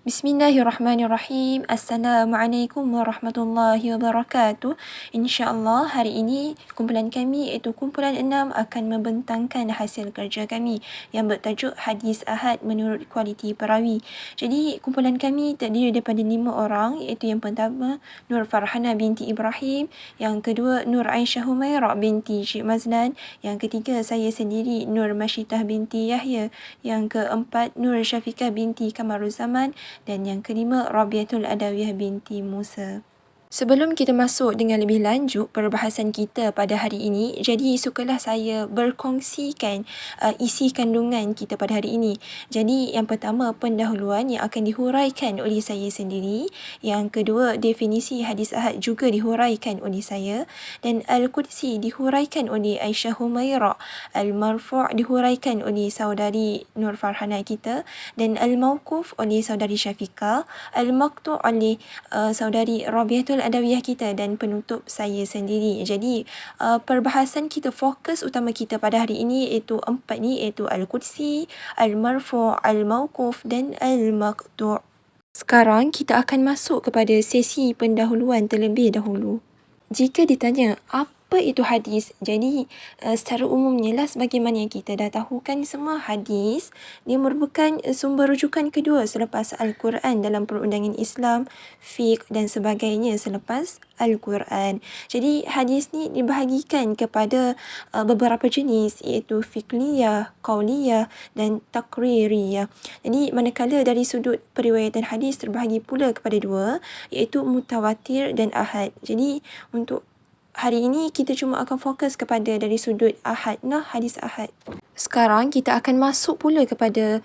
Bismillahirrahmanirrahim. Assalamualaikum warahmatullahi wabarakatuh. InsyaAllah hari ini kumpulan kami iaitu kumpulan 6 akan membentangkan hasil kerja kami yang bertajuk Hadis Ahad menurut kualiti perawi. Jadi kumpulan kami terdiri daripada 5 orang, iaitu yang pertama Nur Farhana binti Ibrahim, yang kedua Nur Aisyah Humairah binti Syed Mazlan, yang ketiga saya sendiri Nur Masyitah binti Yahya, yang keempat Nur Syafiqah binti Kamaruzaman, dan yang kelima Rabiatul Adawiyah binti Musa. Sebelum kita masuk dengan lebih lanjut perbahasan kita pada hari ini, jadi sukalah saya berkongsikan isi kandungan kita pada hari ini. Jadi yang pertama pendahuluan yang akan dihuraikan oleh saya sendiri, yang kedua definisi hadis ahad juga dihuraikan oleh saya, dan Al-Qudsi dihuraikan oleh Aisyah Humairah, Al-Marfu' dihuraikan oleh saudari Nur Farhana kita, dan Al-Mawquf oleh saudari Syafiqah, Al-Maqtu' oleh saudari Rabiatul Adawiyah kita, dan penutup saya sendiri. Jadi perbahasan kita, fokus utama kita pada hari ini iaitu 4 ni, iaitu Al-Qudsi, Al-Marfu', Al-Mawquf dan Al-Maqtu'. Sekarang kita akan masuk kepada sesi pendahuluan terlebih dahulu. Jika ditanya apa itu hadis, jadi secara umumnya lah, sebagaimana yang kita dah tahu kan semua, hadis dia merupakan sumber rujukan kedua selepas Al-Quran dalam perundangan Islam, fiqh dan sebagainya selepas Al-Quran. Jadi hadis ni dibahagikan kepada beberapa jenis, iaitu fiqliyah, qauliyah dan taqririyah. Jadi manakala dari sudut periwayatan hadis terbahagi pula kepada dua, iaitu mutawatir dan ahad. Jadi untuk hari ini kita cuma akan fokus kepada dari sudut ahad, hadis ahad. Sekarang kita akan masuk pula kepada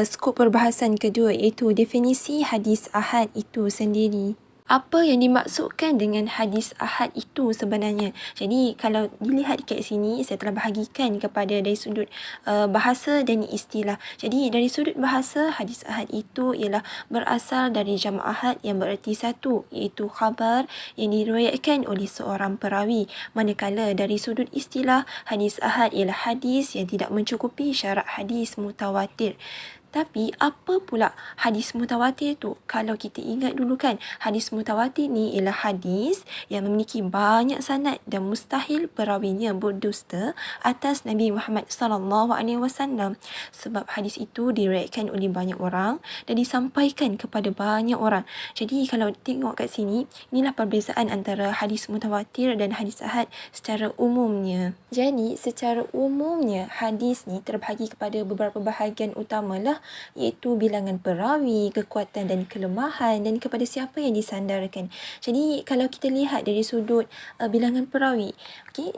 skop perbahasan kedua, iaitu definisi hadis ahad itu sendiri. Apa yang dimaksudkan dengan hadis ahad itu sebenarnya? Jadi kalau dilihat kat sini, saya telah bahagikan kepada dari sudut bahasa dan istilah. Jadi dari sudut bahasa, hadis ahad itu ialah berasal dari jama' ahad yang bererti satu, iaitu khabar yang diriwayatkan oleh seorang perawi. Manakala dari sudut istilah, hadis ahad ialah hadis yang tidak mencukupi syarat hadis mutawatir. Tapi apa pula hadis mutawatir tu? Kalau kita ingat dulu kan, hadis mutawatir ni ialah hadis yang memiliki banyak sanad dan mustahil perawinya berdusta atas Nabi Muhammad SAW. Sebab hadis itu diriwayatkan oleh banyak orang dan disampaikan kepada banyak orang. Jadi kalau tengok kat sini, inilah perbezaan antara hadis mutawatir dan hadis ahad secara umumnya. Jadi secara umumnya hadis ni terbahagi kepada beberapa bahagian utamalah, iaitu bilangan perawi, kekuatan dan kelemahan, dan kepada siapa yang disandarkan. Jadi kalau kita lihat dari sudut bilangan perawi,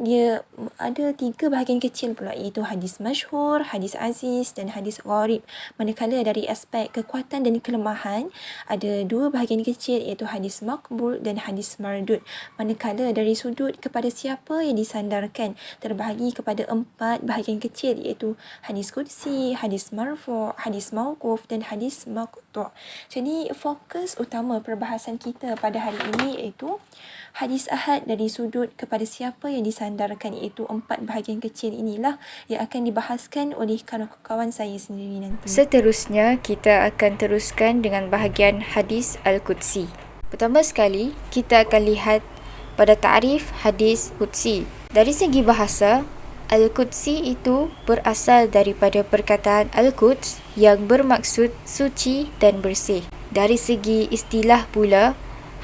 dia ada 3 bahagian kecil pula, iaitu hadis masyhur, hadis aziz dan hadis gharib. Manakala dari aspek kekuatan dan kelemahan, ada 2 bahagian kecil, iaitu hadis maqbul dan hadis mardud. Manakala dari sudut kepada siapa yang disandarkan, terbahagi kepada 4 bahagian kecil, iaitu hadis qudsi, hadis marfu', hadis mawquf dan hadis maqtu'. Jadi fokus utama perbahasan kita pada hari ini iaitu hadis ahad dari sudut kepada siapa yang disandarkan, iaitu 4 bahagian kecil inilah yang akan dibahaskan oleh kawan-kawan saya sendiri nanti. Seterusnya kita akan teruskan dengan bahagian hadis Al-Qudsi. Pertama sekali kita akan lihat pada ta'rif hadis qudsi. Dari segi bahasa, Al-Qudsi itu berasal daripada perkataan Al-Quds yang bermaksud suci dan bersih. Dari segi istilah pula,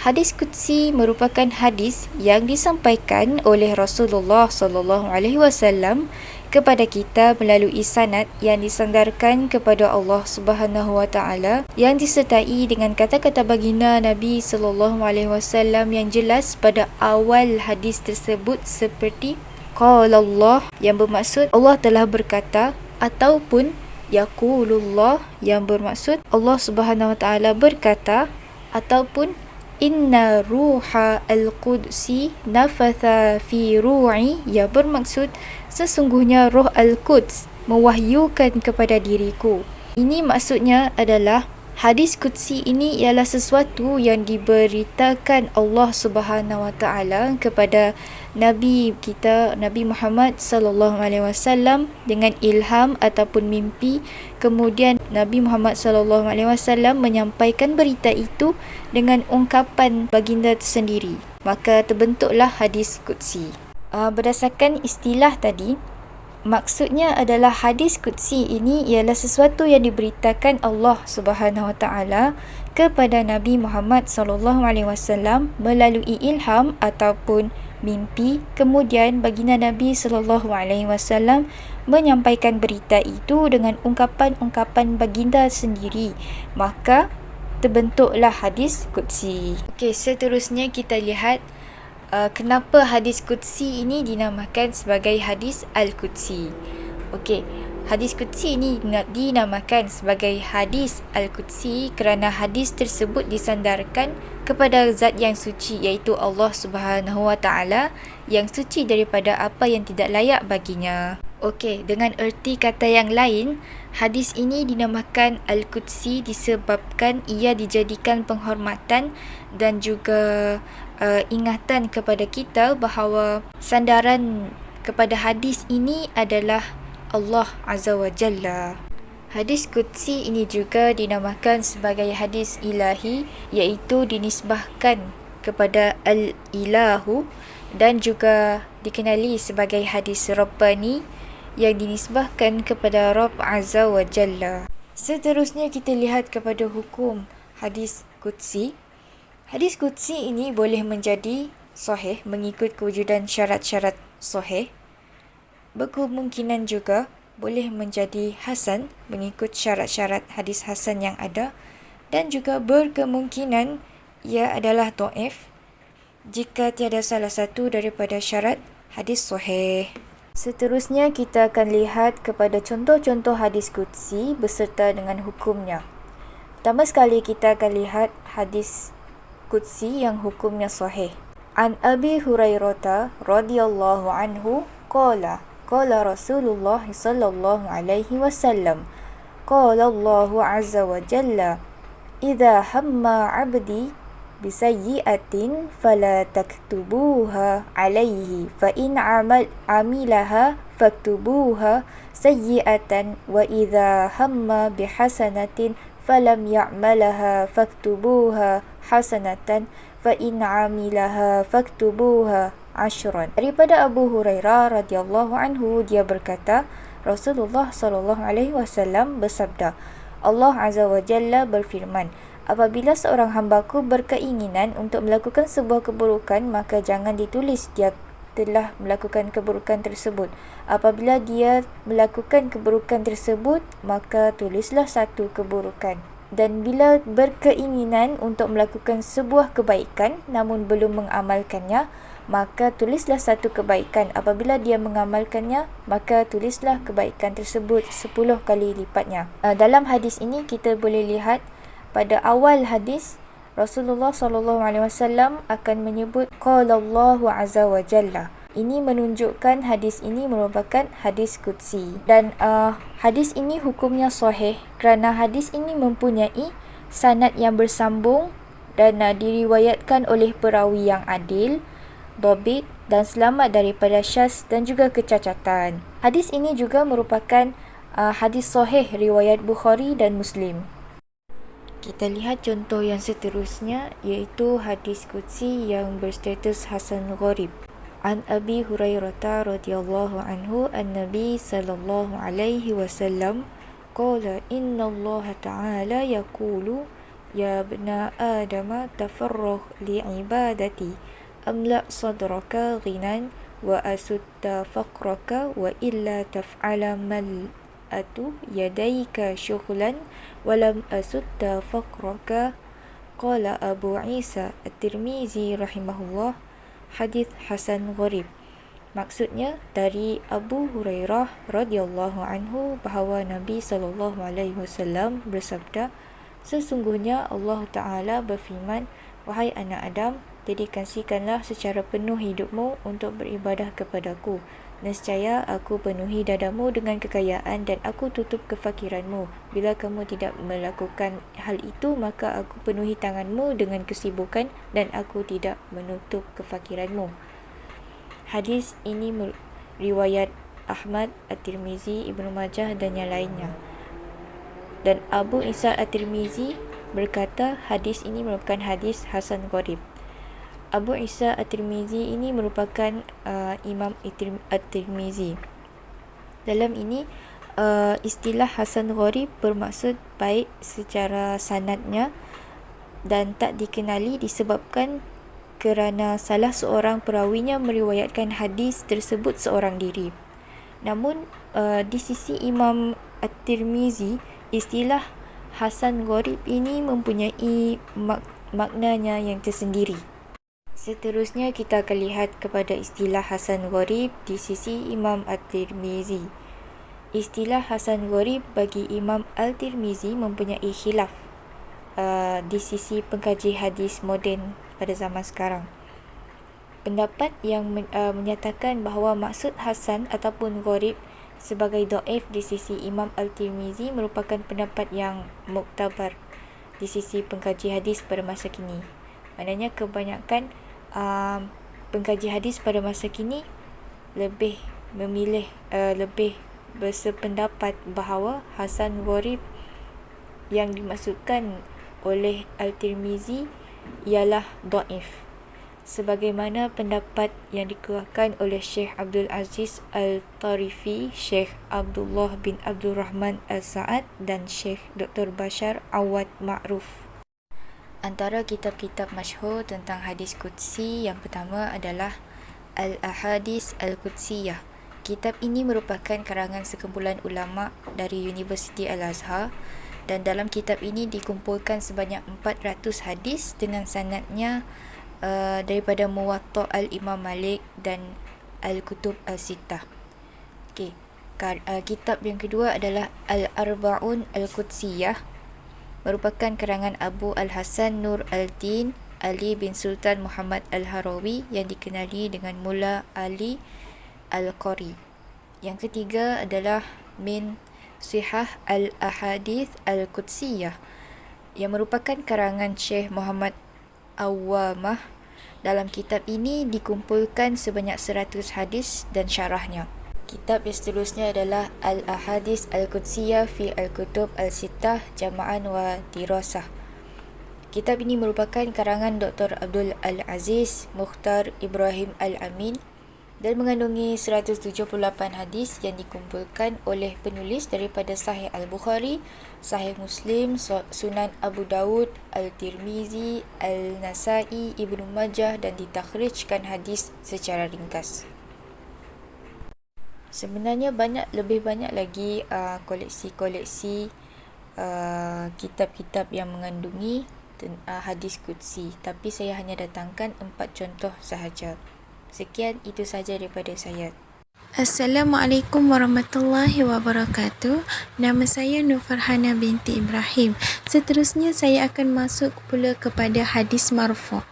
hadis qudsi merupakan hadis yang disampaikan oleh Rasulullah SAW kepada kita melalui sanad yang disandarkan kepada Allah Subhanahu Wa Taala, yang disertai dengan kata-kata baginda Nabi SAW yang jelas pada awal hadis tersebut, seperti qala Allah yang bermaksud Allah telah berkata, ataupun yaqulullah yang bermaksud Allah Subhanahu Wa Taala berkata, ataupun inna ruha al-qudsi nafatha fi ru'i yang bermaksud sesungguhnya roh al-Quds mewahyukan kepada diriku. Ini maksudnya adalah Hadis Qudsi ini ialah sesuatu yang diberitakan Allah Subhanahu Wa Taala kepada Nabi kita, Nabi Muhammad sallallahu alaihi wasallam dengan ilham ataupun mimpi. Kemudian Nabi Muhammad sallallahu alaihi wasallam menyampaikan berita itu dengan ungkapan baginda tersendiri. Maka terbentuklah hadis Qudsi. Berdasarkan istilah tadi, maksudnya adalah hadis Qudsi ini ialah sesuatu yang diberitakan Allah Subhanahu Wa Taala kepada Nabi Muhammad sallallahu alaihi wasallam melalui ilham ataupun mimpi. Kemudian baginda Nabi sallallahu alaihi wasallam menyampaikan berita itu dengan ungkapan-ungkapan baginda sendiri. Maka terbentuklah hadis Qudsi. Okey, seterusnya kita lihat kenapa hadis Qudsi ini dinamakan sebagai hadis Al-Qudsi. Okey, hadis Qudsi ini dinamakan sebagai hadis Al-Qudsi kerana hadis tersebut disandarkan kepada zat yang suci, iaitu Allah Subhanahu Wa Taala yang suci daripada apa yang tidak layak baginya. Okey, dengan erti kata yang lain, hadis ini dinamakan Al-Qudsi disebabkan ia dijadikan penghormatan dan juga ingatan kepada kita bahawa sandaran kepada hadis ini adalah Allah Azza wa Jalla. Hadis Qudsi ini juga dinamakan sebagai hadis ilahi, iaitu dinisbahkan kepada Al-Ilahu, dan juga dikenali sebagai hadis Rabbani yang dinisbahkan kepada Rabb Azza wa Jalla. Seterusnya kita lihat kepada hukum hadis Qudsi. Hadis Qudsi ini boleh menjadi sahih mengikut kewujudan syarat-syarat sahih. Berkemungkinan juga boleh menjadi hasan mengikut syarat-syarat hadis hasan yang ada, dan juga berkemungkinan ia adalah dhaif jika tiada salah satu daripada syarat hadis sahih. Seterusnya kita akan lihat kepada contoh-contoh hadis Qudsi beserta dengan hukumnya. Pertama sekali kita akan lihat hadis Qudsi yang hukumnya sahih. An Abi Hurairah radhiyallahu anhu qala qala Rasulullah sallallahu alaihi wasallam qala Allah azza wa jalla idza hamma 'abdi bisayyi'atin fala taktubuha alaihi fa in amilaha faktubuha sayyi'atan wa idza hamma bihasanatin falam ya'malaha faktubuha hasanatan fa in amilaha faktubuha ashran. Daripada Abu Hurairah radhiyallahu anhu, dia berkata, Rasulullah sallallahu alaihi wasallam bersabda, Allah Azza wa Jalla berfirman, apabila seorang hambaku berkeinginan untuk melakukan sebuah keburukan, maka jangan ditulis dia telah melakukan keburukan tersebut. Apabila dia melakukan keburukan tersebut, maka tulislah satu keburukan. Dan bila berkeinginan untuk melakukan sebuah kebaikan namun belum mengamalkannya, maka tulislah satu kebaikan. Apabila dia mengamalkannya, maka tulislah kebaikan tersebut 10 kali lipatnya. Dalam hadis ini kita boleh lihat pada awal hadis Rasulullah SAW akan menyebut qala Allahu azza wa jalla. Ini menunjukkan hadis ini merupakan hadis Qudsi. Dan hadis ini hukumnya sahih kerana hadis ini mempunyai sanad yang bersambung dan diriwayatkan oleh perawi yang adil, dhabit dan selamat daripada syaz dan juga kecacatan. Hadis ini juga merupakan hadis sahih riwayat Bukhari dan Muslim. Kita lihat contoh yang seterusnya, iaitu hadis Qudsi yang berstatus hasan gharib. An Abi Hurairah radhiyallahu anhu an-Nabi sallallahu alaihi wasallam qala inna Allah ta'ala yaqulu ya ibna Adam tafarragh li ibadati amla sadraka ghinan wa asutta faqraka wa illa taf'ala mal'atu yadayka syughlan walam asutta faqraka. Qala Abu Isa At-Tirmizi rahimahullah, hadis hasan gharib. Maksudnya dari Abu Hurairah radhiyallahu anhu bahawa Nabi sallallahu alaihi wasallam bersabda, sesungguhnya Allah Taala berfirman, wahai anak Adam, dedikasikanlah secara penuh hidupmu untuk beribadah kepadaku Nescaya aku penuhi dadamu dengan kekayaan dan aku tutup kefakiranmu. Bila kamu tidak melakukan hal itu, maka aku penuhi tanganmu dengan kesibukan dan aku tidak menutup kefakiranmu. Hadis ini riwayat Ahmad, At-Tirmizi, Ibnu Majah dan yang lainnya. Dan Abu Isa At-Tirmizi berkata hadis ini merupakan hadis Hasan Gharib. Abu Isa At-Tirmizi ini merupakan Imam At-Tirmizi. Dalam ini istilah Hasan Gharib bermaksud baik secara sanadnya dan tak dikenali disebabkan kerana salah seorang perawinya meriwayatkan hadis tersebut seorang diri. Namun di sisi Imam At-Tirmizi, istilah Hasan Gharib ini mempunyai maknanya yang tersendiri. Seterusnya kita akan lihat kepada istilah Hasan Gharib di sisi Imam At-Tirmizi. Istilah Hasan Gharib bagi Imam Al-Tirmizi mempunyai khilaf di sisi pengkaji hadis moden pada zaman sekarang. Pendapat yang menyatakan bahawa maksud Hasan ataupun Gharib sebagai dhaif di sisi Imam Al-Tirmizi merupakan pendapat yang muktabar di sisi pengkaji hadis pada masa kini. Maknanya kebanyakan pengkaji hadis pada masa kini lebih memilih lebih bersependapat bahawa Hasan Gharib yang dimaksudkan oleh Al-Tirmizi ialah dhaif, sebagaimana pendapat yang dikeluarkan oleh Syekh Abdul Aziz Al-Tarifi, Syekh Abdullah bin Abdul Rahman Al-Sa'ad dan Syekh Dr. Bashar Awad Ma'ruf. Antara kitab-kitab masyhur tentang hadis Qudsi yang pertama adalah Al-Ahadis Al-Qudsiyah. Kitab ini merupakan karangan sekumpulan ulama dari Universiti Al-Azhar dan dalam kitab ini dikumpulkan sebanyak 400 hadis dengan sanadnya daripada Muwatta' Al-Imam Malik dan Al-Kutub Al-Sittah. Kitab yang kedua adalah Al-Arba'un Al-Qudsiyah, merupakan karangan Abu Al-Hasan Nur Al-Din Ali bin Sultan Muhammad Al-Harawi yang dikenali dengan Mula Ali Al-Qari. Yang ketiga adalah Min Sihah Al-Ahadith Al-Qudsiyah, yang merupakan karangan Syekh Muhammad Awwamah. Dalam kitab ini dikumpulkan sebanyak 100 hadis dan syarahnya. Kitab yang seterusnya adalah Al-Ahadis Al-Qudsiyah fi Al-Kutub Al-Sittah Jama'an wa Dirasah. Kitab ini merupakan karangan Dr. Abdul Al-Aziz Mukhtar Ibrahim Al-Amin dan mengandungi 178 hadis yang dikumpulkan oleh penulis daripada Sahih Al-Bukhari, Sahih Muslim, Sunan Abu Dawud, Al-Tirmizi, Al-Nasai, Ibnu Majah dan ditakhrijkan hadis secara ringkas. Sebenarnya lebih banyak lagi koleksi-koleksi kitab-kitab yang mengandungi hadis Qudsi, tapi saya hanya datangkan 4 contoh sahaja. Sekian, itu sahaja daripada saya. Assalamualaikum warahmatullahi wabarakatuh. Nama saya Nur Farhana binti Ibrahim. Seterusnya saya akan masuk pula kepada hadis marfu'.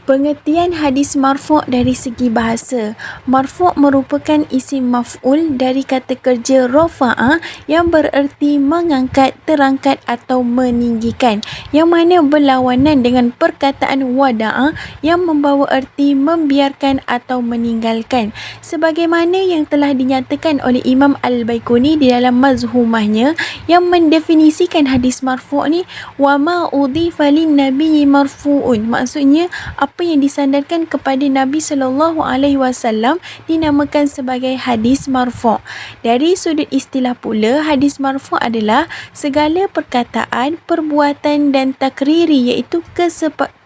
Pengertian hadis marfu' dari segi bahasa. Marfu' merupakan isim maf'ul dari kata kerja rafa'a yang bererti mengangkat, terangkat atau meninggikan, yang mana berlawanan dengan perkataan wada'a yang membawa erti membiarkan atau meninggalkan. Sebagaimana yang telah dinyatakan oleh Imam Al-Baiquni di dalam mazhumahnya yang mendefinisikan hadis marfu' ni, wa ma udhifa lin nabiyyi marfu'un. Maksudnya apa yang disandarkan kepada Nabi SAW dinamakan sebagai hadis marfu'. Dari sudut istilah pula, hadis marfu' adalah segala perkataan, perbuatan dan takriri, iaitu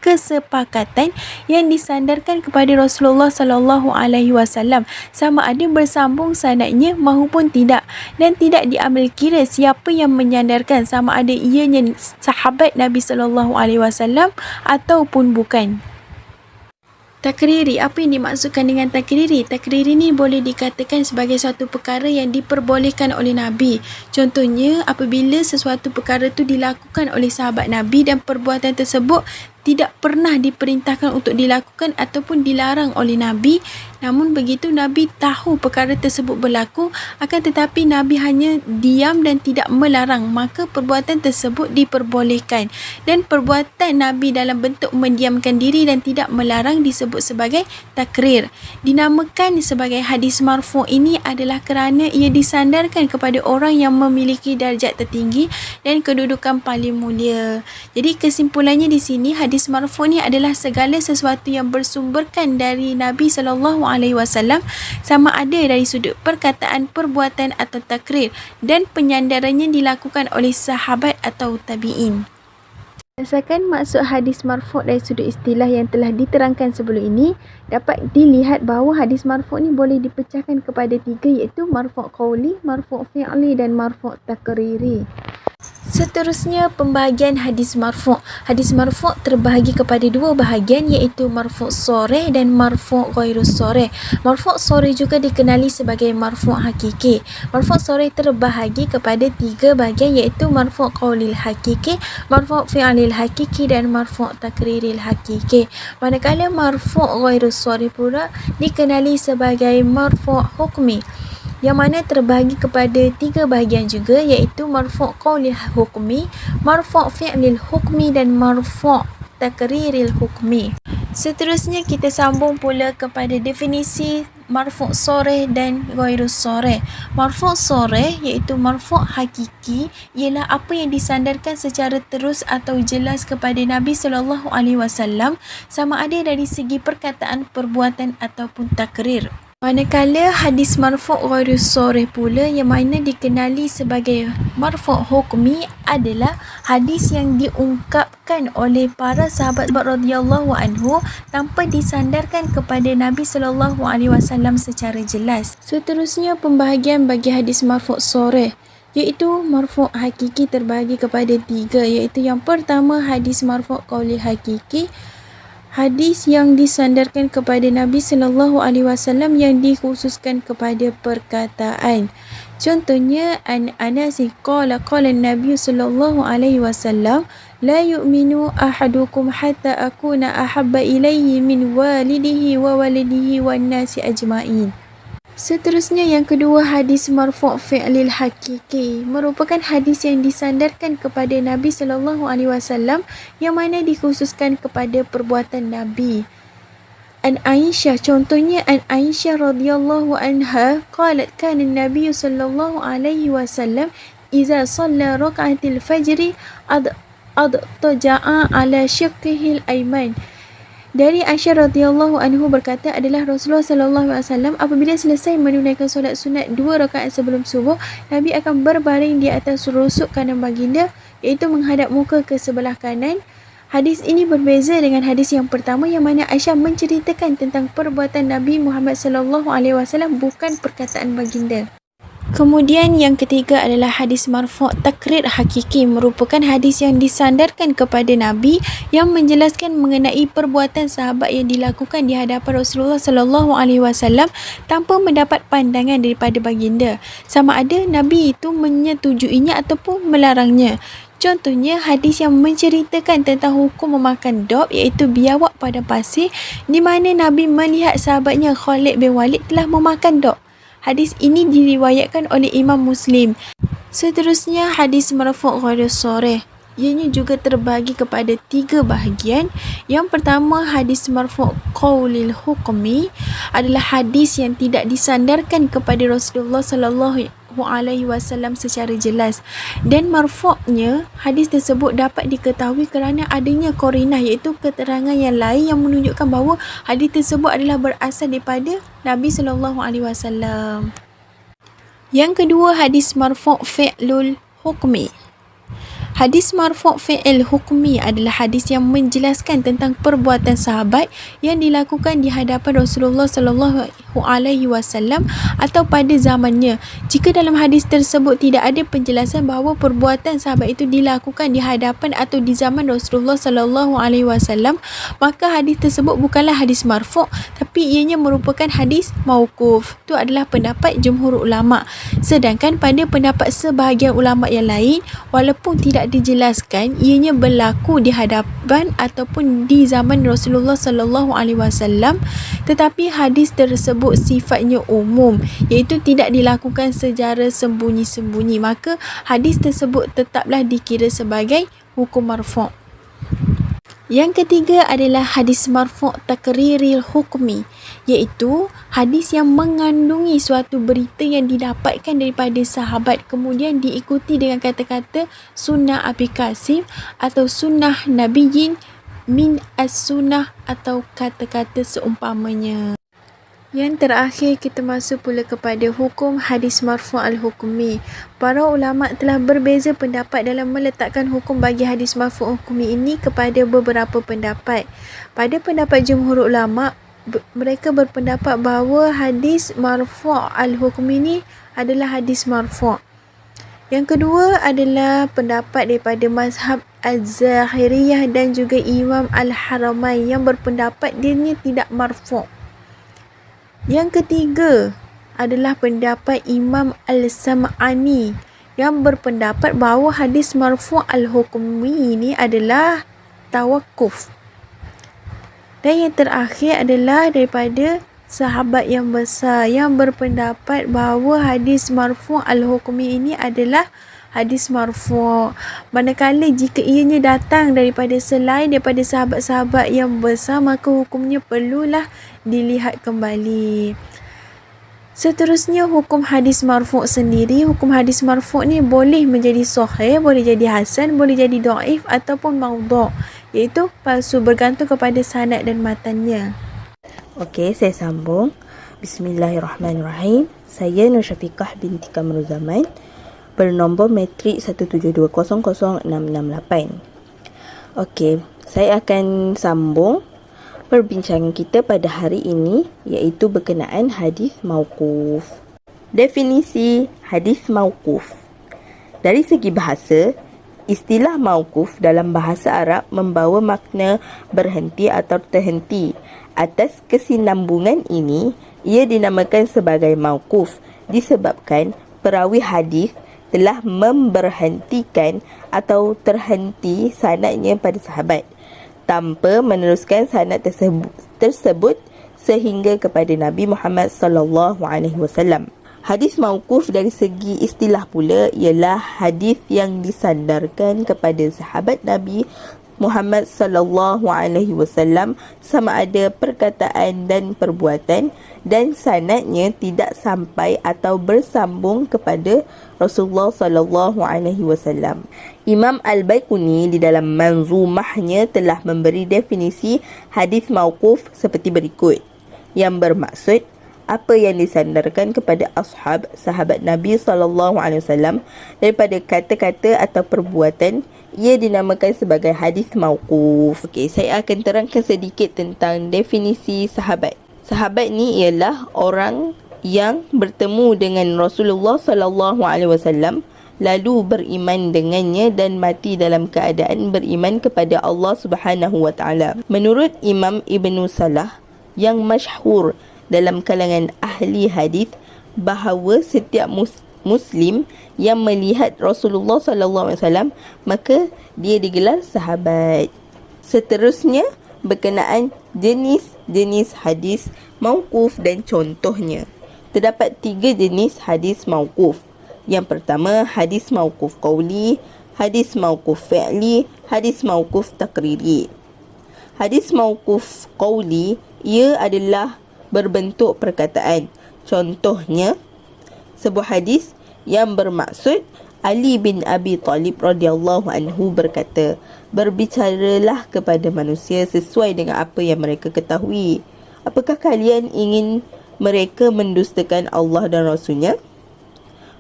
kesepakatan yang disandarkan kepada Rasulullah SAW, sama ada bersambung sanadnya maupun tidak, dan tidak diambil kira siapa yang menyandarkan, sama ada ianya sahabat Nabi SAW ataupun bukan. Takriri, apa yang dimaksudkan dengan takriri? Takriri ni boleh dikatakan sebagai suatu perkara yang diperbolehkan oleh Nabi. Contohnya, apabila sesuatu perkara tu dilakukan oleh sahabat Nabi dan perbuatan tersebut tidak pernah diperintahkan untuk dilakukan ataupun dilarang oleh Nabi. Namun begitu Nabi tahu perkara tersebut berlaku, akan tetapi Nabi hanya diam dan tidak melarang, maka perbuatan tersebut diperbolehkan. Dan perbuatan Nabi dalam bentuk mendiamkan diri dan tidak melarang disebut sebagai takrir. Dinamakan sebagai hadis marfu' ini adalah kerana ia disandarkan kepada orang yang memiliki darjat tertinggi dan kedudukan paling mulia. Jadi kesimpulannya di sini, hadis marfu' ni adalah segala sesuatu yang bersumberkan dari Nabi SAW, sama ada dari sudut perkataan, perbuatan atau takrir, dan penyandarannya dilakukan oleh sahabat atau tabi'in. Berdasarkan maksud hadis marfu' dari sudut istilah yang telah diterangkan sebelum ini, dapat dilihat bahawa hadis marfu' ni boleh dipecahkan kepada 3, iaitu marfu' qauli, marfu' fi'li dan marfu' takriri. Seterusnya, pembahagian hadis marfu'. Hadis marfu' terbahagi kepada 2 bahagian, iaitu marfu' sharih dan marfu' ghairus sharih. Marfu' sharih juga dikenali sebagai marfu' hakiki. Marfu' sharih terbahagi kepada 3 bahagian, iaitu marfu' qaulil hakiki, marfu' fi'lil hakiki dan marfu' takriril hakiki. Manakala marfu' ghairus sharih pula dikenali sebagai marfu' hukmi, yang mana terbahagi kepada 3 bahagian juga, iaitu marfu' qaulil hukmi, marfu' fi'lil hukmi dan marfu' takriril hukmi. Seterusnya kita sambung pula kepada definisi marfu' sharih dan ghairus sharih. Marfu' sharih iaitu marfu' hakiki, ialah apa yang disandarkan secara terus atau jelas kepada Nabi SAW, sama ada dari segi perkataan, perbuatan ataupun takrir. Manakala hadis marfu' ghairus sharih pula, yang mana dikenali sebagai marfu' hukmi, adalah hadis yang diungkapkan oleh para sahabat radhiyallahu anhu tanpa disandarkan kepada Nabi SAW secara jelas. Seterusnya, pembahagian bagi hadis marfu' sharih, iaitu marfu' hakiki terbahagi kepada 3, iaitu yang pertama hadis marfu' qauli hakiki, hadis yang disandarkan kepada Nabi SAW yang dikhususkan kepada perkataan. Contohnya, an Anas qala Nabi SAW, la yu'minu ahadukum hatta akuna ahabba ilaihi min walidihi wa walidihi wan nasi ajma'in. Seterusnya, yang kedua, hadis marfu' fi'lil hakiki merupakan hadis yang disandarkan kepada Nabi SAW yang mana dikhususkan kepada perbuatan Nabi. An Aisyah, contohnya an Aisyah radhiyallahu anha qalat kana Nabi sallallahu alaihi wasallam idza shalla raka'atil fajri adtaja'a ala shiqqihil ayman. Dari Aisyah radhiyallahu anhu berkata, adalah Rasulullah sallallahu alaihi wasallam apabila selesai menunaikan solat sunat 2 rakaat sebelum subuh, Nabi akan berbaring di atas rusuk kanan baginda, iaitu menghadap muka ke sebelah kanan. Hadis ini berbeza dengan hadis yang pertama, yang mana Aisyah menceritakan tentang perbuatan Nabi Muhammad sallallahu alaihi wasallam, bukan perkataan baginda. Kemudian yang ketiga adalah hadis marfu' takrir hakiki, merupakan hadis yang disandarkan kepada Nabi yang menjelaskan mengenai perbuatan sahabat yang dilakukan di hadapan Rasulullah sallallahu alaihi wasallam tanpa mendapat pandangan daripada baginda, sama ada Nabi itu menyetujuinya ataupun melarangnya. Contohnya, hadis yang menceritakan tentang hukum memakan dop, iaitu biawak pada pasir, di mana Nabi melihat sahabatnya Khalid bin Walid telah memakan dop. Hadis ini diriwayatkan oleh Imam Muslim. Seterusnya, hadis marfu' ghairus sharih. Ianya juga terbahagi kepada 3 bahagian. Yang pertama, hadis marfu' qaulil hukmi adalah hadis yang tidak disandarkan kepada Rasulullah sallallahu alaihi wasallam secara jelas, dan marfu'nya hadis tersebut dapat diketahui kerana adanya qarinah, iaitu keterangan yang lain yang menunjukkan bahawa hadis tersebut adalah berasal daripada Nabi sallallahu alaihi wasallam. Yang kedua, hadis marfu' fi'lul hukmi. Hadis marfu' fi'il hukmi adalah hadis yang menjelaskan tentang perbuatan sahabat yang dilakukan di hadapan Rasulullah sallallahu alaihi wasallam atau pada zamannya. Jika dalam hadis tersebut tidak ada penjelasan bahawa perbuatan sahabat itu dilakukan di hadapan atau di zaman Rasulullah sallallahu alaihi wasallam, maka hadis tersebut bukanlah hadis marfu', tetapi ianya merupakan hadis mauquf. Itu adalah pendapat jumhur ulama. Sedangkan pada pendapat sebahagian ulama yang lain, walaupun tidak dijelaskan ianya berlaku di hadapan ataupun di zaman Rasulullah sallallahu alaihi wasallam, tetapi hadis tersebut sifatnya umum, iaitu tidak dilakukan secara sembunyi-sembunyi, maka hadis tersebut tetaplah dikira sebagai hukum marfu'. Yang ketiga adalah hadis marfu' takriril hukmi, iaitu hadis yang mengandungi suatu berita yang didapatkan daripada sahabat kemudian diikuti dengan kata-kata sunnah Abi Qasim atau sunnah Nabiyyin min as-sunnah atau kata-kata seumpamanya. Yang terakhir, kita masuk pula kepada hukum hadis marfu' al-hukmi. Para ulama telah berbeza pendapat dalam meletakkan hukum bagi hadis marfu' hukmi ini kepada beberapa pendapat. Pada pendapat jumhur ulama, mereka berpendapat bahawa hadis marfu' al-hukmi ini adalah hadis marfu'. Yang kedua adalah pendapat daripada mazhab al-Zahiriyah dan juga Imam al-Haramain yang berpendapat dirinya tidak marfu'. Yang ketiga adalah pendapat Imam Al-Sam'ani yang berpendapat bahawa hadis marfu' al-hukmi ini adalah tawakuf. Dan yang terakhir adalah daripada sahabat yang besar yang berpendapat bahawa hadis marfu' al-hukmi ini adalah hadis marfu'. Manakala jika ianya datang daripada selain daripada sahabat-sahabat yang besar, maka hukumnya perlulah dilihat kembali. Seterusnya, hukum hadis marfu' sendiri. Hukum hadis marfu' ni boleh menjadi sahih, boleh jadi hasan, boleh jadi dhaif ataupun maudhu', iaitu palsu, bergantung kepada sanad dan matannya. Okey, saya sambung. Bismillahirrahmanirrahim. Saya Nur Syafiqah binti Kamruzaman, bernombor matrik 172000668. Okey, saya akan sambung perbincangan kita pada hari ini, iaitu berkenaan hadis mauquf. Definisi hadis mauquf. Dari segi bahasa, istilah mauquf dalam bahasa Arab membawa makna berhenti atau terhenti. Atas kesinambungan ini, ia dinamakan sebagai mauquf disebabkan perawi hadis telah memberhentikan atau terhenti sanadnya pada sahabat tanpa meneruskan sanad tersebut sehingga kepada Nabi Muhammad sallallahu alaihi wasallam. Hadis mauquf dari segi istilah pula ialah hadis yang disandarkan kepada sahabat Nabi Muhammad sallallahu alaihi wasallam sama ada perkataan dan perbuatan, dan sanadnya tidak sampai atau bersambung kepada Rasulullah sallallahu alaihi wasallam. Imam Al-Baiquni di dalam manzumahnya telah memberi definisi hadis mauquf seperti berikut, yang bermaksud apa yang disandarkan kepada sahabat Nabi sallallahu alaihi wasallam daripada kata-kata atau perbuatan, ia dinamakan sebagai hadis mauquf. Okey, saya akan terangkan sedikit tentang definisi sahabat. Sahabat ni ialah orang yang bertemu dengan Rasulullah sallallahu alaihi wasallam lalu beriman dengannya dan mati dalam keadaan beriman kepada Allah Subhanahu wa taala. Menurut Imam Ibnu Salah yang masyhur dalam kalangan ahli hadis, bahawa setiap Muslim yang melihat Rasulullah sallallahu alaihi wasallam maka dia digelar sahabat. Seterusnya, berkenaan jenis-jenis hadis mauquf dan contohnya. Terdapat 3 jenis hadis mauquf. Yang pertama, hadis mauquf qauli, hadis mauquf fi'li, hadis mauquf takriri. Hadis mauquf qauli, ia adalah berbentuk perkataan. Contohnya, sebuah hadis yang bermaksud Ali bin Abi Talib radhiyallahu anhu berkata, berbicaralah kepada manusia sesuai dengan apa yang mereka ketahui. Apakah kalian ingin mereka mendustakan Allah dan Rasulnya?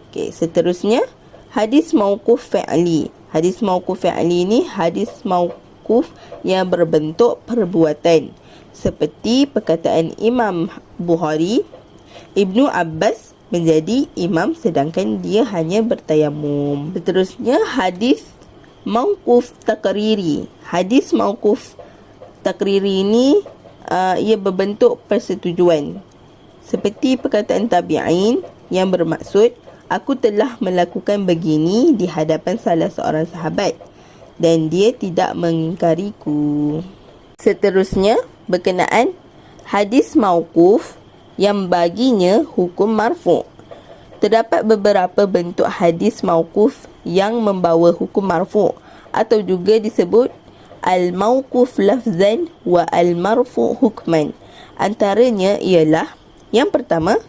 Okey, seterusnya, hadis mauquf fi'li. Hadis mauquf fi'li ini hadis mauquf yang berbentuk perbuatan, seperti perkataan Imam Bukhari, Ibnu Abbas menjadi imam sedangkan dia hanya bertayamum. Seterusnya, hadis mauquf takriri. Hadis mauquf takriri ini ia berbentuk persetujuan. Seperti perkataan tabi'in yang bermaksud, aku telah melakukan begini di hadapan salah seorang sahabat dan dia tidak mengingkariku. Seterusnya, berkenaan hadis mauquf yang baginya hukum marfu'. Terdapat beberapa bentuk hadis mauquf yang membawa hukum marfu' atau juga disebut al-mauquf lafzan wa al-marfu' hukman. Antaranya ialah yang pertama,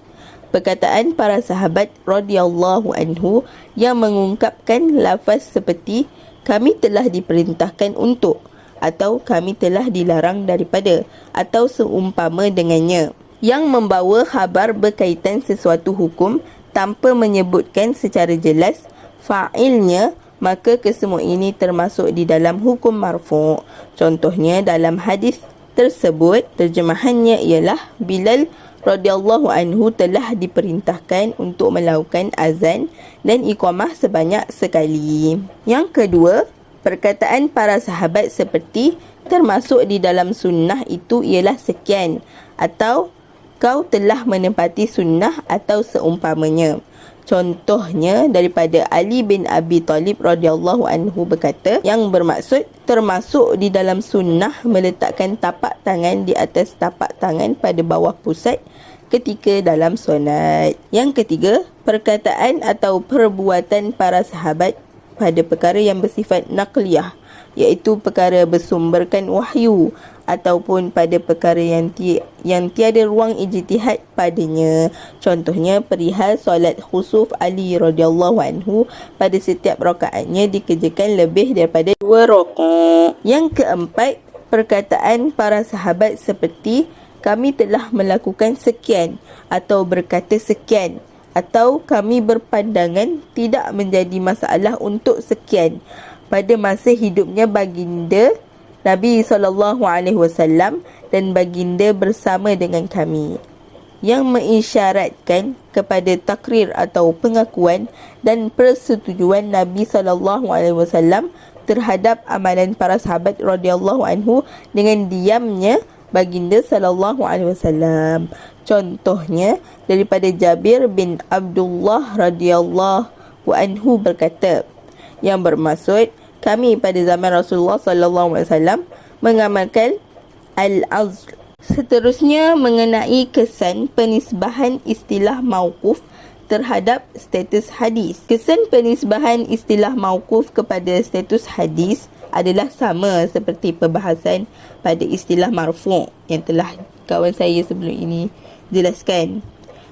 perkataan para sahabat radhiyallahu anhu yang mengungkapkan lafaz seperti kami telah diperintahkan untuk, atau kami telah dilarang daripada, atau seumpama dengannya, yang membawa khabar berkaitan sesuatu hukum tanpa menyebutkan secara jelas fa'ilnya, maka kesemua ini termasuk di dalam hukum marfu'. Contohnya dalam hadis tersebut, terjemahannya ialah Bilal radhiyallahu anhu telah diperintahkan untuk melakukan azan dan iqamah sebanyak sekali. Yang kedua, perkataan para sahabat seperti termasuk di dalam sunnah itu ialah sekian, atau kau telah menepati sunnah, atau seumpamanya. Contohnya daripada Ali bin Abi Talib radhiyallahu anhu berkata, yang bermaksud termasuk di dalam sunnah meletakkan tapak tangan di atas tapak tangan pada bawah pusat ketika dalam solat. Yang ketiga, perkataan atau perbuatan para sahabat pada perkara yang bersifat naqliyah, iaitu perkara bersumberkan wahyu, ataupun pada perkara yang tiada ruang ijtihad padanya. Contohnya perihal solat khusuf Ali radhiyallahu anhu, pada setiap rakaatnya dikerjakan lebih daripada 2 rakaat. Yang keempat, perkataan para sahabat seperti kami telah melakukan sekian, atau berkata sekian, atau kami berpandangan tidak menjadi masalah untuk sekian pada masa hidupnya baginda Nabi SAW dan baginda bersama dengan kami, yang mengisyaratkan kepada takrir atau pengakuan dan persetujuan Nabi SAW terhadap amalan para sahabat radhiyallahu anhu dengan diamnya baginda SAW. Contohnya daripada Jabir bin Abdullah radhiyallahu anhu berkata, yang bermaksud kami pada zaman Rasulullah SAW mengamalkan al-azl. Seterusnya mengenai kesan penisbahan istilah mauquf terhadap status hadis. Kesan penisbahan istilah mauquf kepada status hadis adalah sama seperti perbahasan pada istilah marfu' yang telah kawan saya sebelum ini jelaskan,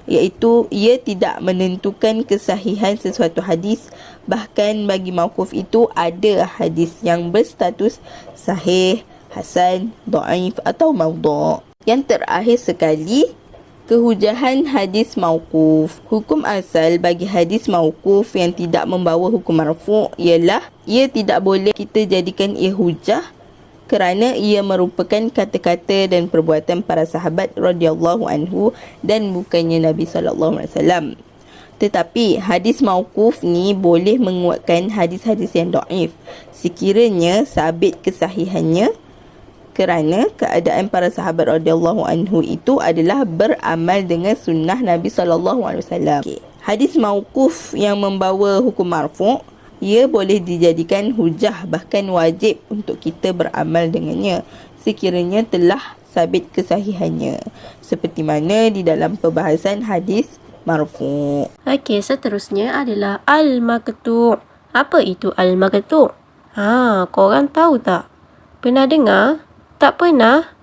iaitu ia tidak menentukan kesahihan sesuatu hadis. Bahkan bagi mauquf itu ada hadis yang berstatus sahih, hasan, dhaif atau maudhu'. Yang terakhir sekali, kehujahan hadis mauquf. Hukum asal bagi hadis mauquf yang tidak membawa hukum marfu' ialah ia tidak boleh kita jadikan ia hujah kerana ia merupakan kata-kata dan perbuatan para sahabat radhiyallahu anhu dan bukannya Nabi SAW. Tetapi hadis mauquf ni boleh menguatkan hadis-hadis yang dhaif sekiranya sabit kesahihannya, kerana keadaan para sahabat radhiyallahu anhu itu adalah beramal dengan sunnah Nabi SAW. Hadis mauquf yang membawa hukum marfu', ia boleh dijadikan hujah, bahkan wajib untuk kita beramal dengannya sekiranya telah sabit kesahihannya, seperti mana di dalam perbahasan hadis marfu'. Okey, seterusnya adalah al-maqtu'. Apa itu al-maqtu'? Korang tahu tak? Pernah dengar? Tak pernah?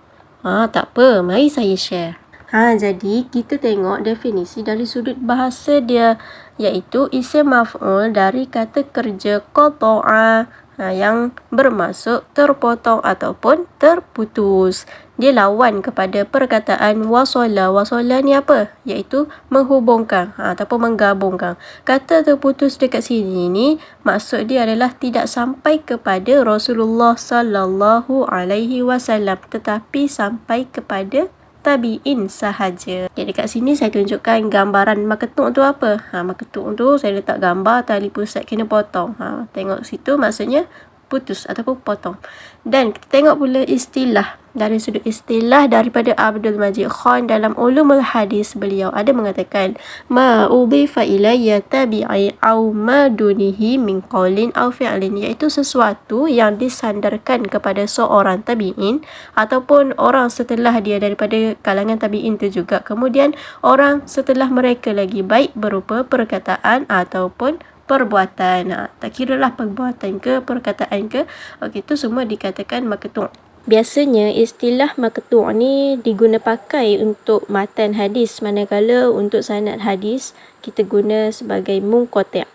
Tak apa, mari saya share. Jadi kita tengok definisi dari sudut bahasa dia, iaitu isim maf'ul dari kata kerja qata'a, yang bermaksud terpotong ataupun terputus. Dia lawan kepada perkataan wasala. Wasala ni apa? Iaitu menghubungkan ataupun menggabungkan. Kata terputus dekat sini ni maksud dia adalah tidak sampai kepada Rasulullah sallallahu alaihi wasallam, tetapi sampai kepada tabi'in sahaja. Okay, dekat sini saya tunjukkan gambaran maqtu' tu apa. Maqtu' tu saya letak gambar tali pusat kena potong. Tengok situ maksudnya putus ataupun potong. Dan kita tengok pula istilah dari sudut istilah daripada Abdul Majid Khan dalam Ulumul Hadis, beliau ada mengatakan ma udhifa ilayya tabi'i au ma dunihi min qawlin au fi'lin, iaitu sesuatu yang disandarkan kepada seorang tabi'in ataupun orang setelah dia daripada kalangan tabi'in itu juga, kemudian orang setelah mereka lagi, baik berupa perkataan ataupun perbuatan. Tak kiralah perbuatan ke perkataan ke, itu semua dikatakan maqtu'. Biasanya istilah maqtu' ni diguna pakai untuk matan hadis, manakala untuk sanad hadis kita guna sebagai munqati'.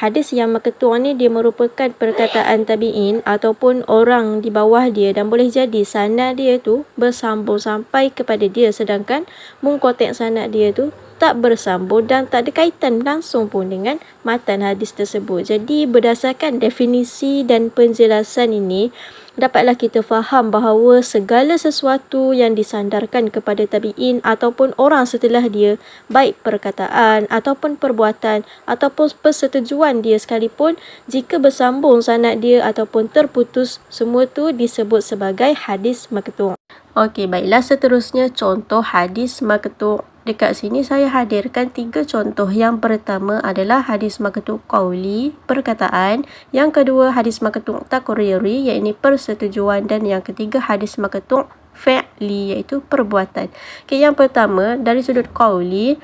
Hadis yang maqtu' ni dia merupakan perkataan tabi'in ataupun orang di bawah dia, dan boleh jadi sanad dia tu bersambung sampai kepada dia, sedangkan munqati' sanad dia tu tak bersambung dan tak ada kaitan langsung pun dengan matan hadis tersebut. Jadi berdasarkan definisi dan penjelasan ini, dapatlah kita faham bahawa segala sesuatu yang disandarkan kepada tabi'in ataupun orang setelah dia, baik perkataan ataupun perbuatan ataupun persetujuan dia sekalipun, jika bersambung sanad dia ataupun terputus, semua tu disebut sebagai hadis maqtu'. Okey, baiklah, seterusnya contoh hadis maqtu'. Dekat sini saya hadirkan 3 contoh. Yang pertama adalah hadis maqtu' qauli, perkataan. Yang kedua hadis maqtu' taqriri, iaitu persetujuan. Dan yang ketiga hadis maqtu' fi'li, iaitu perbuatan. Okay, yang pertama dari sudut qauli,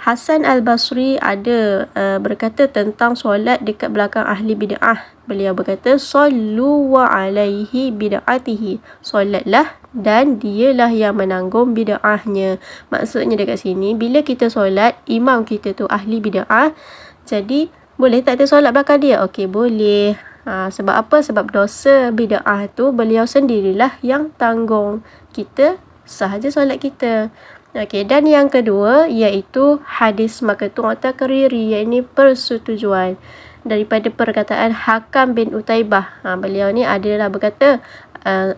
Hasan Al-Basri ada berkata tentang solat dekat belakang ahli bid'ah. Beliau berkata, sallu wa alaihi bid'atihi, solatlah dan dialah yang menanggung bid'ahnya. Maksudnya dekat sini, bila kita solat, imam kita tu ahli bid'ah, jadi boleh tak kita solat belakang dia? Okey, boleh. Sebab apa? Sebab dosa bid'ah tu beliau sendirilah yang tanggung. Kita sahaja solat kita. Okey, dan yang kedua iaitu hadis maqtu' taqriri, iaitu persetujuan daripada perkataan Hakam bin Utaibah. Beliau ni adalah berkata,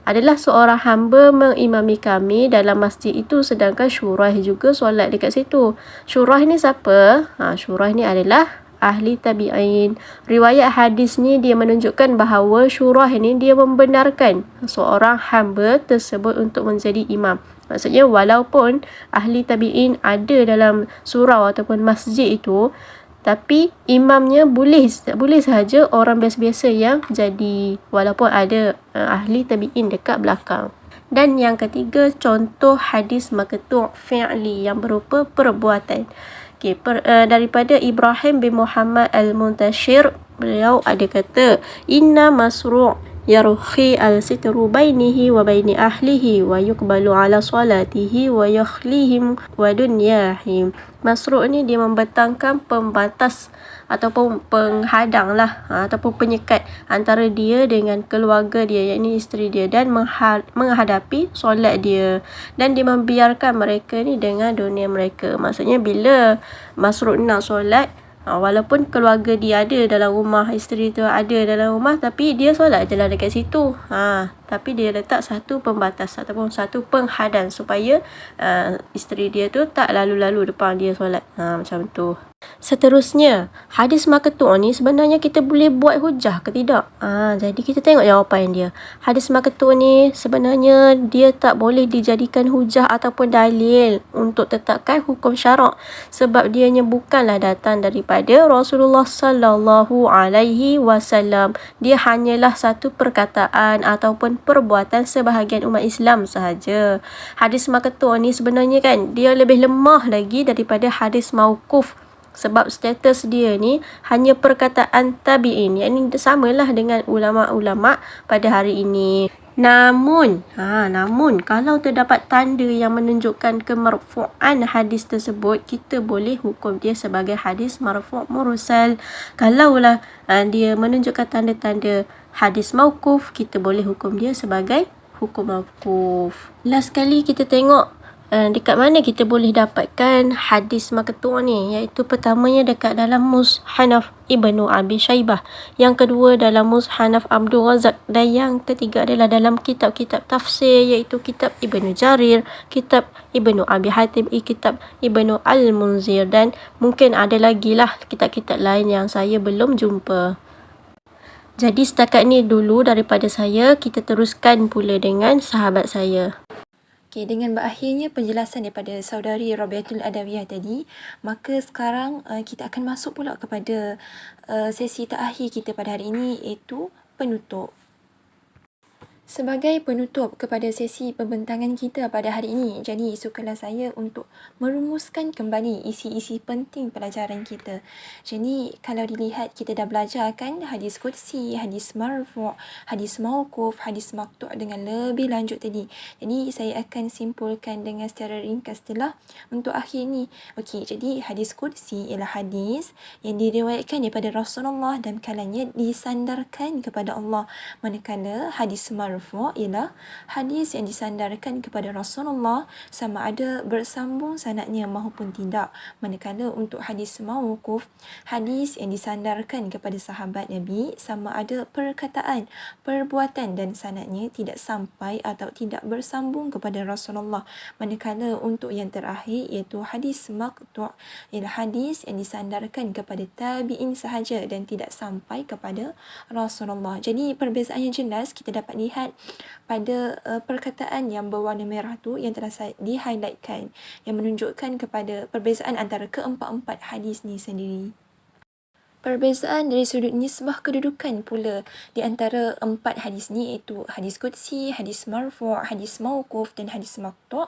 adalah seorang hamba mengimami kami dalam masjid itu, sedangkan Syuraih juga solat dekat situ. Syuraih ni siapa? Syuraih ni adalah ahli tabi'in. Riwayat hadis ni dia menunjukkan bahawa Syuraih ni dia membenarkan seorang hamba tersebut untuk menjadi imam. Maksudnya walaupun ahli tabi'in ada dalam surau ataupun masjid itu, tapi imamnya boleh sahaja orang biasa-biasa yang jadi, walaupun ada ahli tabi'in dekat belakang. Dan yang ketiga, contoh hadis maqtu' fi'li yang berupa perbuatan. Okay, daripada Ibrahim bin Muhammad Al-Muntashir, beliau ada kata, inna masru' yarukhi al-sitru bainihi wa baini ahlihi wa yukbalu ala salatihi wa yakhlihim wa dunyahim. Masru' ni dia membentangkan pembatas ataupun penghadang lah, ataupun penyekat antara dia dengan keluarga dia, iaitu isteri dia, dan menghadapi solat dia, dan dia membiarkan mereka ni dengan dunia mereka. Maksudnya bila Masru' nak solat, walaupun keluarga dia ada dalam rumah, isteri tu ada dalam rumah, tapi dia solat je lah dekat situ. Tapi dia letak satu pembatas ataupun satu penghadang supaya isteri dia tu tak lalu-lalu depan dia solat. Macam tu. Seterusnya, hadis maqtu' ni sebenarnya kita boleh buat hujah ke tidak? Jadi kita tengok jawapan dia. Hadis maqtu' ni sebenarnya dia tak boleh dijadikan hujah ataupun dalil untuk tetapkan hukum syarak, sebab dianya bukanlah datang daripada Rasulullah sallallahu alaihi wasallam. Dia hanyalah satu perkataan ataupun perbuatan sebahagian umat Islam sahaja. Hadis maqtu' ni sebenarnya kan dia lebih lemah lagi daripada hadis mauquf, sebab status dia ni hanya perkataan tabi'in, yang ini samalah dengan ulama-ulama pada hari ini. Namun kalau terdapat tanda yang menunjukkan kemarfu'an hadis tersebut, kita boleh hukum dia sebagai hadis marfu' mursal. Kalaulah dia menunjukkan tanda-tanda hadis mauquf, kita boleh hukum dia sebagai hukum mauquf. Last sekali kita tengok dekat mana kita boleh dapatkan hadis maqtu' ni, iaitu pertamanya dekat dalam Mushanaf Ibnu Abi Shaybah, yang kedua dalam Mushanaf Abdul Razak, dan yang ketiga adalah dalam kitab-kitab tafsir, iaitu kitab Ibnu Jarir, kitab Ibnu Abi Hatim, kitab Ibnu Al-Munzir, dan mungkin ada lagi lah kitab-kitab lain yang saya belum jumpa. Jadi setakat ni dulu daripada saya, kita teruskan pula dengan sahabat saya. Okey, dengan berakhirnya penjelasan daripada saudari Rabiatul Adawiyah tadi, maka sekarang kita akan masuk pula kepada sesi terakhir kita pada hari ini, iaitu penutup. Sebagai penutup kepada sesi pembentangan kita pada hari ini, jadi sukalah saya untuk merumuskan kembali isi-isi penting pelajaran kita. Jadi kalau dilihat, kita dah belajar kan hadis qudsi, hadis marfu', hadis mauquf, hadis maqtu' dengan lebih lanjut tadi. Jadi saya akan simpulkan dengan secara ringkas telah untuk akhir ni. Okey, jadi hadis qudsi ialah hadis yang diriwayatkan daripada Rasulullah dan kalanya disandarkan kepada Allah. Manakala hadis marfu' ialah hadis yang disandarkan kepada Rasulullah sama ada bersambung sanadnya maupun tidak. Manakala untuk hadis mauquf, hadis yang disandarkan kepada sahabat Nabi sama ada perkataan, perbuatan dan sanadnya tidak sampai atau tidak bersambung kepada Rasulullah. Manakala untuk yang terakhir iaitu hadis maqtu' ialah hadis yang disandarkan kepada tabi'in sahaja dan tidak sampai kepada Rasulullah. Jadi perbezaannya jelas kita dapat lihat pada perkataan yang berwarna merah tu yang telah saya di-highlightkan, yang menunjukkan kepada perbezaan antara keempat-empat hadis ni sendiri. Perbezaan dari sudut nisbah kedudukan pula di antara empat hadis ni, iaitu hadis qudsi, hadis marfu', hadis mauquf dan hadis maqtu',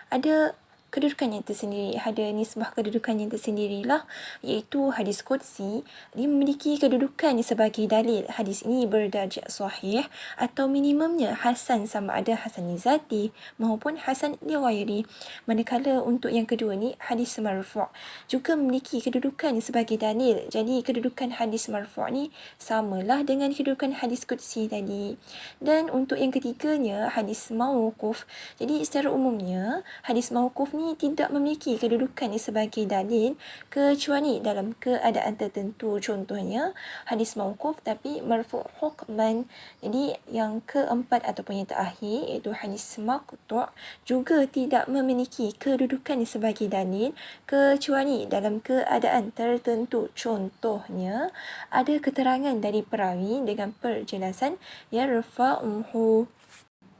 ada kedudukan yang tersendiri, ada nisbah kedudukan yang tersendirilah, iaitu hadis qudsi dia memiliki kedudukan sebagai dalil hadis ini berdarjah sahih atau minimumnya hasan, sama ada hasan li zati maupun hasan li ghairi. Manakala untuk yang kedua ni hadis marfu' juga memiliki kedudukan sebagai dalil. Jadi kedudukan hadis marfu' ni samalah dengan kedudukan hadis qudsi tadi. Dan untuk yang ketiganya hadis mauquf, jadi secara umumnya hadis mauquf ni tidak memiliki kedudukan sebagai dalil kecuali dalam keadaan tertentu. Contohnya hadis mauquf tapi marfu' hukman. Jadi yang keempat ataupun yang terakhir iaitu hadis maqtu' juga tidak memiliki kedudukan sebagai dalil kecuali dalam keadaan tertentu. Contohnya ada keterangan dari perawi dengan perjelasan yarfa'uhu.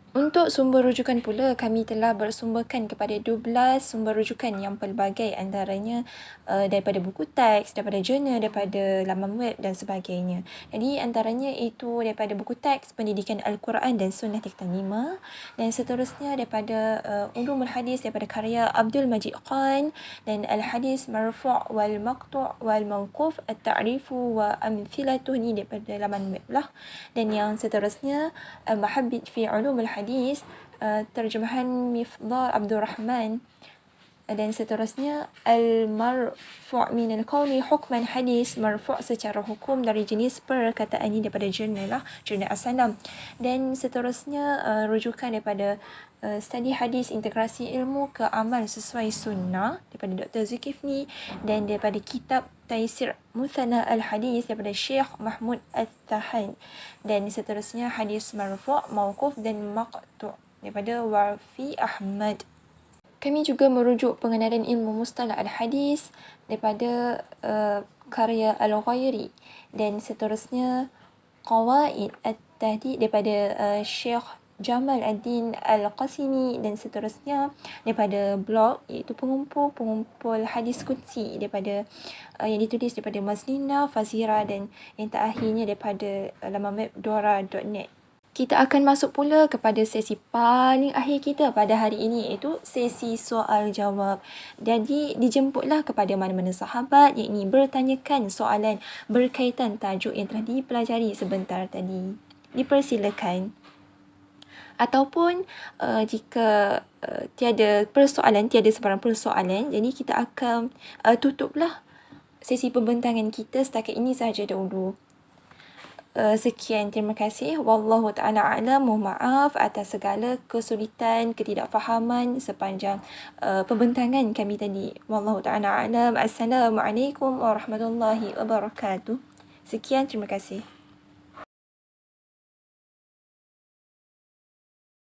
Untuk sumber rujukan pula, kami telah bersumberkan kepada 12 sumber rujukan yang pelbagai, antaranya daripada buku teks, daripada jurnal, daripada laman web dan sebagainya. Jadi antaranya itu daripada buku teks Pendidikan Al-Quran dan Sunnah Tingkatan 5, dan seterusnya daripada Ulumul Hadis daripada karya Abdul Majid Khan, dan Al-Hadis Marfu' wal Maqtu' wal Mawquf At-Ta'rifu wa Amthilatuh, ni daripada laman web lah. Dan yang seterusnya Al-Mahabbit fi Ulumul Hadis, terjemahan Mifdal Abdul Rahman, dan seterusnya Al-Marfu' min al-Qawli Hukman, hadis marfu' secara hukum dari jenis perkataan ini daripada jurnal As-Salam. Dan seterusnya rujukan daripada Study Hadis Integrasi Ilmu ke Amal Sesuai Sunnah daripada Dr. Zulkifli, dan daripada kitab Taisir Muthana Al-Hadis daripada Syekh Mahmud Al-Tahan, dan seterusnya hadis marfu', mauquf dan maqtu' daripada Warfi Ahmad. Kami juga merujuk pengenalan ilmu mustalah al-hadis daripada karya Al-Ghairi, dan seterusnya Qawaid At-Tahdid daripada Syekh Jamal Ad-Din Al-Qasimi, dan seterusnya daripada blog iaitu pengumpul hadis qudsi daripada yang ditulis daripada Mazlina Fazira, dan yang terakhirnya daripada laman web dora.net. Kita akan masuk pula kepada sesi paling akhir kita pada hari ini, iaitu sesi soal jawab. Jadi dijemputlah kepada mana-mana sahabat yang ingin bertanyakan soalan berkaitan tajuk yang telah dipelajari sebentar tadi. Dipersilakan. Ataupun jika tiada sebarang persoalan, jadi kita akan tutuplah sesi pembentangan kita setakat ini sahaja dahulu. Sekian, terima kasih. Wallahu ta'ala a'lam. Mohon maaf atas segala kesulitan, ketidakfahaman sepanjang pembentangan kami tadi. Wallahu ta'ala a'lam. Assalamualaikum warahmatullahi wabarakatuh. Sekian, terima kasih.